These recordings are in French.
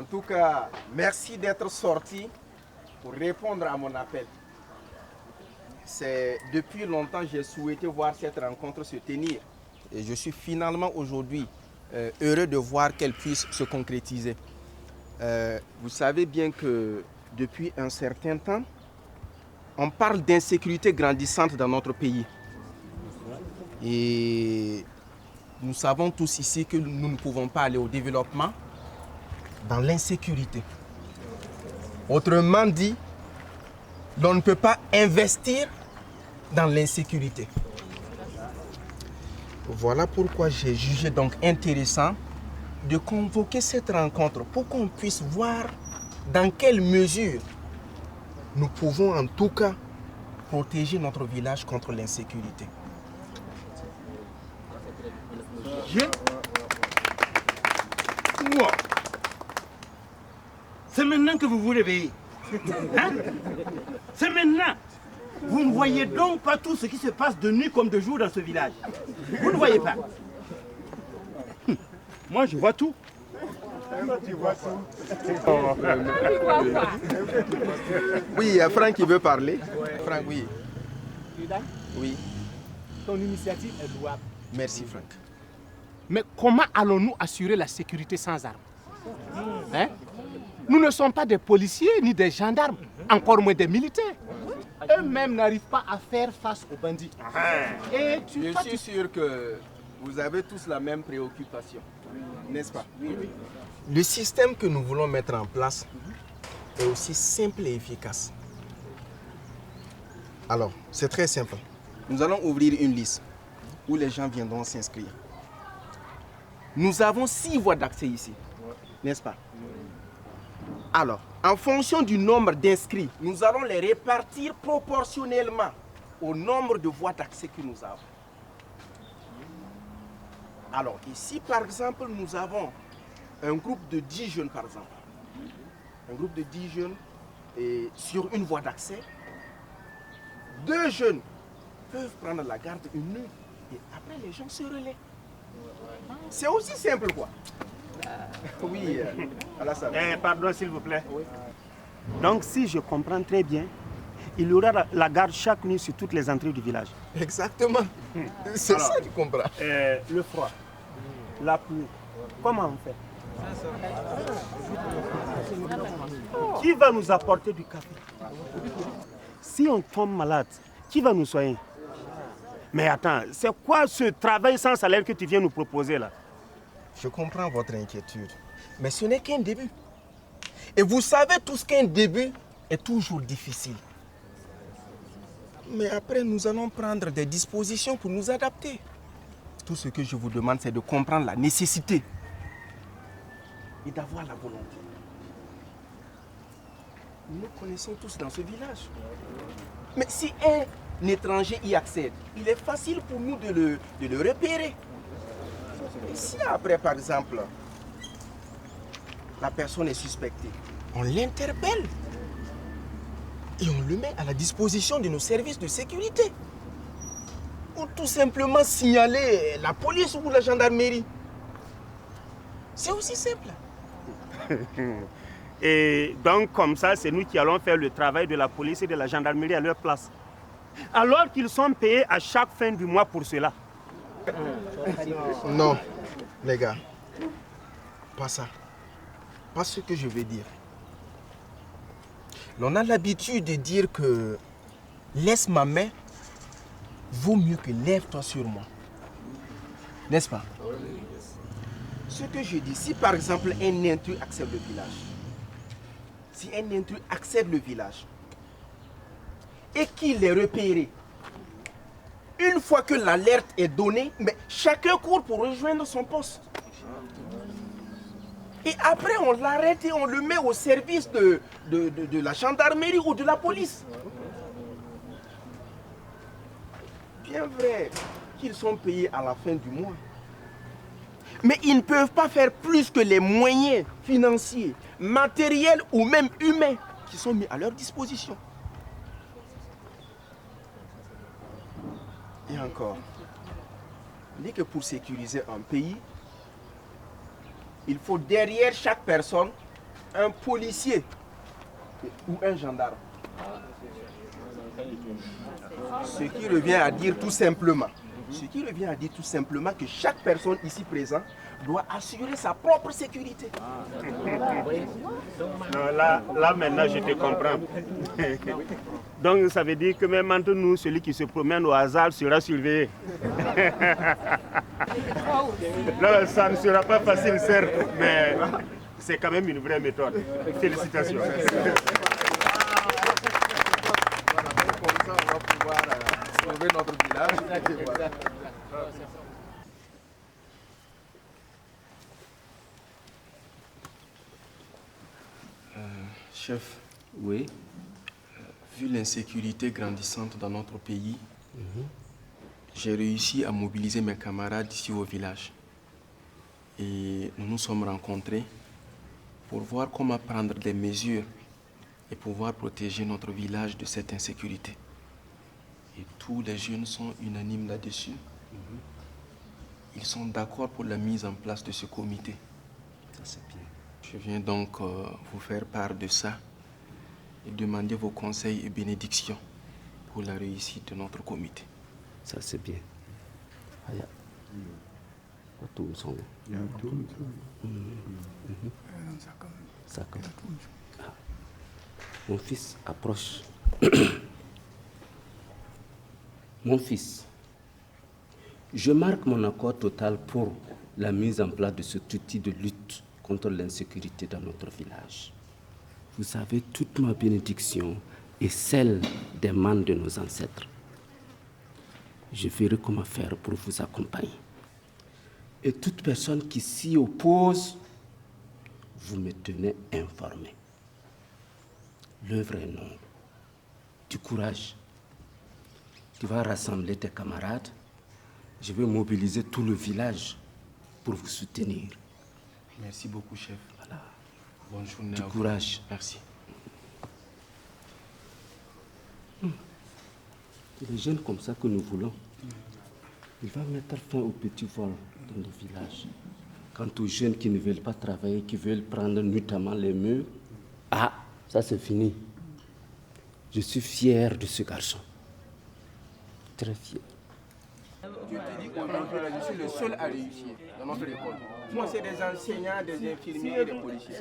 En tout cas, merci d'être sorti pour répondre à mon appel. Depuis longtemps, j'ai souhaité voir cette rencontre se tenir. Et je suis finalement aujourd'hui heureux de voir qu'elle puisse se concrétiser. Vous savez bien que depuis un certain temps, on parle d'insécurité grandissante dans notre pays. Et nous savons tous ici que nous ne pouvons pas aller au développement dans l'insécurité. Autrement dit, l'on ne peut pas investir dans l'insécurité. Voilà pourquoi j'ai jugé donc intéressant de convoquer cette rencontre pour qu'on puisse voir dans quelle mesure nous pouvons en tout cas protéger notre village contre l'insécurité. Moi, c'est maintenant que vous vous réveillez. Hein? C'est maintenant. Vous ne voyez donc pas tout ce qui se passe de nuit comme de jour dans ce village. Vous ne voyez pas. Moi, je vois tout. Oui, il y a Franck qui veut parler. Franck, oui. Oui. Ton initiative est louable. Merci, Franck. Mais comment allons-nous assurer la sécurité sans armes? Hein? Nous ne sommes pas des policiers ni des gendarmes, encore moins des militaires. Eux-mêmes n'arrivent pas à faire face aux bandits. Et je suis sûr que vous avez tous la même préoccupation, n'est-ce pas? Oui. Le système que nous voulons mettre en place est aussi simple et efficace. Alors, c'est très simple. Nous allons ouvrir une liste où les gens viendront s'inscrire. Nous avons 6 voies d'accès ici, n'est-ce pas? Alors, en fonction du nombre d'inscrits, nous allons les répartir proportionnellement au nombre de voies d'accès que nous avons. Alors, ici, par exemple, nous avons un groupe de 10 jeunes, par exemple. Un groupe de 10 jeunes et sur une voie d'accès. 2 jeunes peuvent prendre la garde une nuit et après les gens se relaient. C'est aussi simple, quoi. Oui, Alassane. Pardon, s'il vous plaît. Oui. Donc, si je comprends très bien, il y aura la garde chaque nuit sur toutes les entrées du village. Exactement. C'est ça que tu comprends. Le froid, la pluie, comment on fait? Qui va nous apporter du café? Si on tombe malade, qui va nous soigner? Mais attends, c'est quoi ce travail sans salaire que tu viens nous proposer là? Je comprends votre inquiétude, mais ce n'est qu'un début. Et vous savez tous qu'un début est toujours difficile. Mais après, nous allons prendre des dispositions pour nous adapter. Tout ce que je vous demande, c'est de comprendre la nécessité et d'avoir la volonté. Nous connaissons tous dans ce village. Mais si un étranger y accède, il est facile pour nous de le repérer. Et si après, par exemple, la personne est suspectée, on l'interpelle et on le met à la disposition de nos services de sécurité. Ou tout simplement signaler la police ou la gendarmerie. C'est aussi simple. Et donc, comme ça, c'est nous qui allons faire le travail de la police et de la gendarmerie à leur place. Alors qu'ils sont payés à chaque fin du mois pour cela. Non, les gars. Pas ça. Pas ce que je veux dire. On a l'habitude de dire que laisse ma main vaut mieux que lève-toi sur moi. N'est-ce pas? Ce que je dis, si par exemple un intrus accède le village, si un intrus accède le village et qu'il est repéré, une fois que l'alerte est donnée, mais chacun court pour rejoindre son poste. Et après, on l'arrête et on le met au service de la gendarmerie ou de la police. Bien vrai qu'ils sont payés à la fin du mois. Mais ils ne peuvent pas faire plus que les moyens financiers, matériels ou même humains qui sont mis à leur disposition. Et encore, on dit que pour sécuriser un pays, il faut derrière chaque personne un policier ou un gendarme. Ce qui revient à dire tout simplement, que chaque personne ici présente doit assurer sa propre sécurité. Non, là maintenant je te comprends. Donc ça veut dire que même entre nous, celui qui se promène au hasard sera surveillé. Non, ça ne sera pas facile certes, mais c'est quand même une vraie méthode. Félicitations. Comme ça, on va pouvoir sauver notre village. Chef, Oui. Vu l'insécurité grandissante dans notre pays, j'ai réussi à mobiliser mes camarades ici au village. Et nous nous sommes rencontrés pour voir comment prendre des mesures et pouvoir protéger notre village de cette insécurité. Et tous les jeunes sont unanimes là-dessus. Ils sont d'accord pour la mise en place de ce comité. Ça, c'est bien. Je viens donc vous faire part de ça et demander vos conseils et bénédictions pour la réussite de notre comité. Ça, c'est bien. Aya. Watu usonge. Ça comme. Ah. Mon fils approche. Mon fils, je marque mon accord total pour la mise en place de cet outil de lutte contre l'insécurité dans notre village. Vous avez toute ma bénédiction et celle des membres de nos ancêtres. Je verrai comment faire pour vous accompagner. Et toute personne qui s'y oppose, vous me tenez informé. L'œuvre est noble. Du courage. Tu vas rassembler tes camarades. Je vais mobiliser tout le village pour vous soutenir. Merci beaucoup, chef. Voilà. Bonne journée Du à vous. courage. Merci. Les jeunes comme ça que nous voulons, il va mettre fin au petit vol dans le village. Quant aux jeunes qui ne veulent pas travailler, qui veulent prendre notamment les murs, ah, ça c'est fini. Je suis fier de ce garçon. Très fier. Je te dis qu'aujourd'hui, je suis le seul à réussir dans notre école. Moi, c'est des enseignants, des infirmiers et des policiers.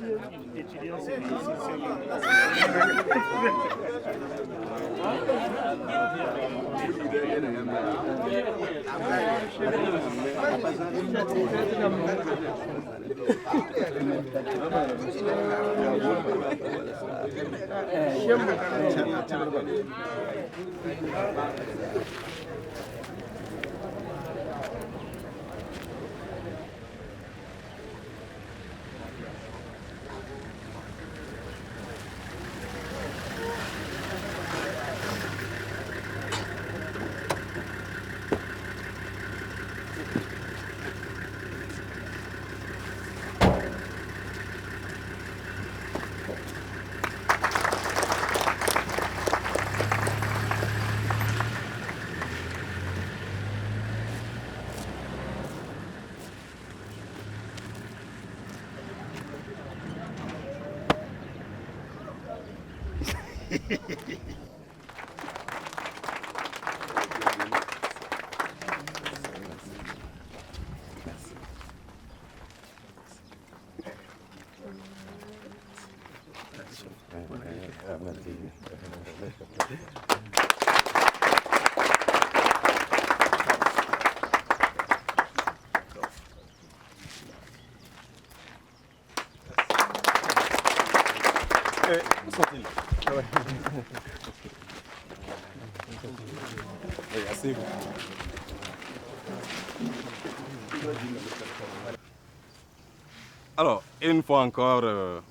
Alors, une fois encore,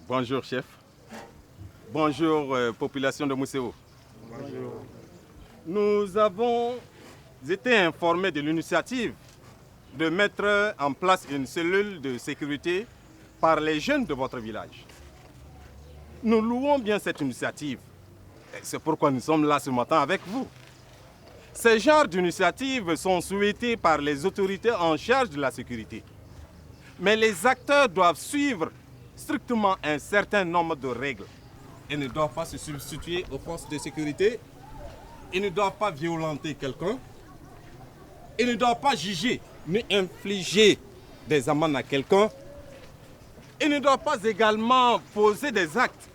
bonjour chef. Bonjour population de Mousséo. Bonjour. Nous avons été informés de l'initiative de mettre en place une cellule de sécurité par les jeunes de votre village. Nous louons bien cette initiative. C'est pourquoi nous sommes là ce matin avec vous. Ces genres d'initiatives sont souhaitées par les autorités en charge de la sécurité. Mais les acteurs doivent suivre strictement un certain nombre de règles. Ils ne doivent pas se substituer aux forces de sécurité. Ils ne doivent pas violenter quelqu'un. Ils ne doivent pas juger ni infliger des amendes à quelqu'un. Ils ne doivent pas également poser des actes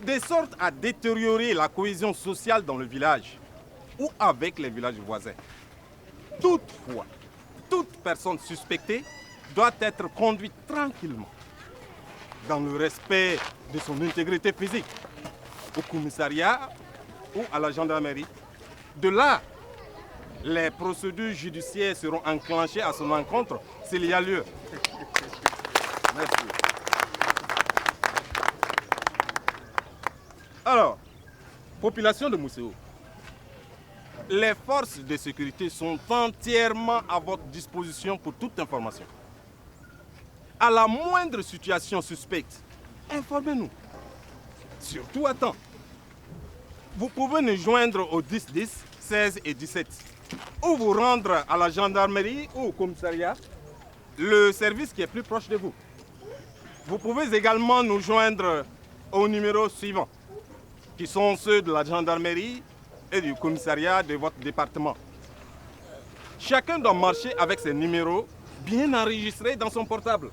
de sorte à détériorer la cohésion sociale dans le village ou avec les villages voisins. Toutefois, toute personne suspectée doit être conduite tranquillement, dans le respect de son intégrité physique, au commissariat ou à la gendarmerie. De là, les procédures judiciaires seront enclenchées à son encontre s'il y a lieu. Merci. Alors, population de Mousséo, les forces de sécurité sont entièrement à votre disposition pour toute information. À la moindre situation suspecte, informez-nous. Surtout à temps. Vous pouvez nous joindre au 10 10, 16 et 17 ou vous rendre à la gendarmerie ou au commissariat, le service qui est plus proche de vous. Vous pouvez également nous joindre au numéro suivant, qui sont ceux de la gendarmerie et du commissariat de votre département. Chacun doit marcher avec ses numéros bien enregistrés dans son portable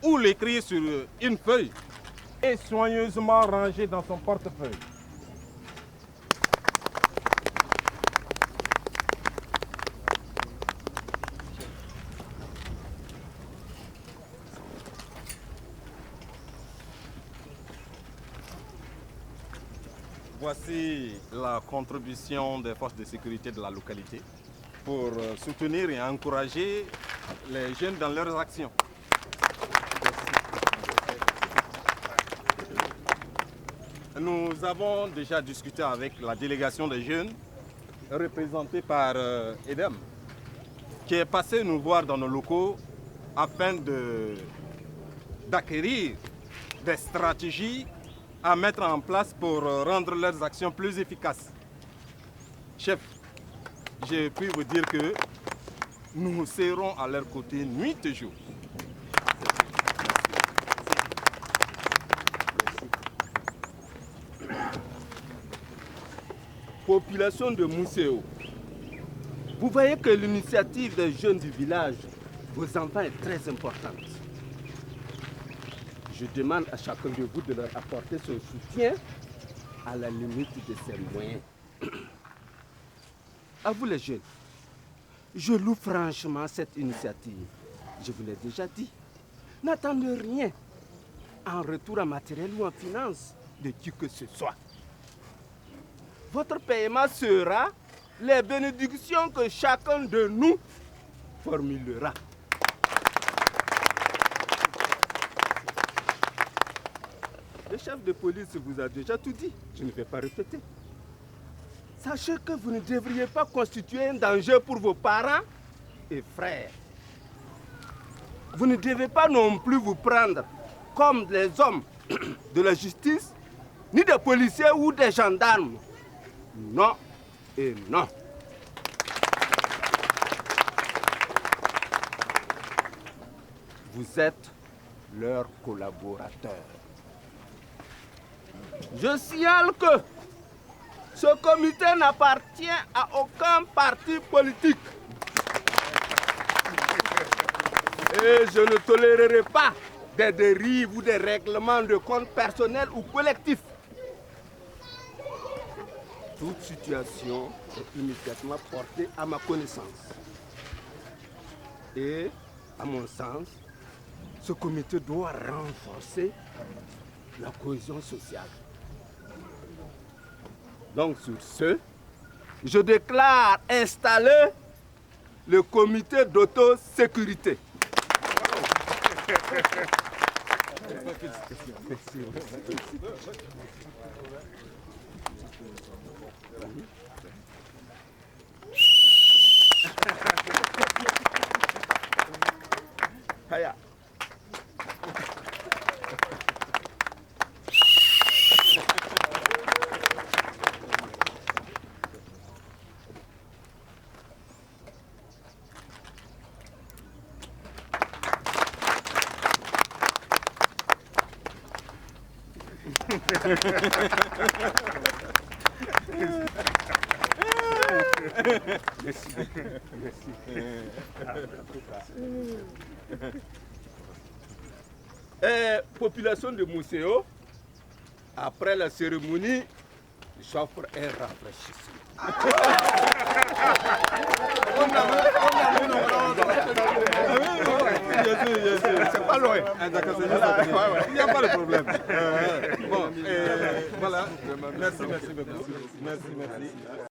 ou l'écrire sur une feuille et soigneusement rangé dans son portefeuille. Voici la contribution des forces de sécurité de la localité pour soutenir et encourager les jeunes dans leurs actions. Nous avons déjà discuté avec la délégation des jeunes représentée par Edem, qui est passé nous voir dans nos locaux afin d'acquérir des stratégies à mettre en place pour rendre leurs actions plus efficaces. Chef, j'ai pu vous dire que nous serons à leur côté nuit et jour. Population de Mousséo, vous voyez que l'initiative des jeunes du village, vos enfants, est très importante. Je demande à chacun de vous de leur apporter son soutien à la limite de ses moyens. À vous les jeunes, je loue franchement cette initiative. Je vous l'ai déjà dit. N'attendez rien en retour en matériel ou en finance de qui que ce soit. Votre paiement sera les bénédictions que chacun de nous formulera. Le chef de police vous a déjà tout dit, je ne vais pas répéter. Sachez que vous ne devriez pas constituer un danger pour vos parents et frères. Vous ne devez pas non plus vous prendre comme les hommes de la justice, ni des policiers ou des gendarmes. Non et non. Vous êtes leurs collaborateurs. Je signale que ce comité n'appartient à aucun parti politique. Et je ne tolérerai pas des dérives ou des règlements de compte personnels ou collectifs. Toute situation est immédiatement portée à ma connaissance. Et, à mon sens, ce comité doit renforcer la cohésion sociale. Donc, sur ce, je déclare installer le comité d'autosécurité. Haya. Population de Mousseo, après la cérémonie, j'offre un rafraîchissement. C'est pas loin. Il n'y a pas de problème. Bon, voilà. Merci beaucoup. Merci.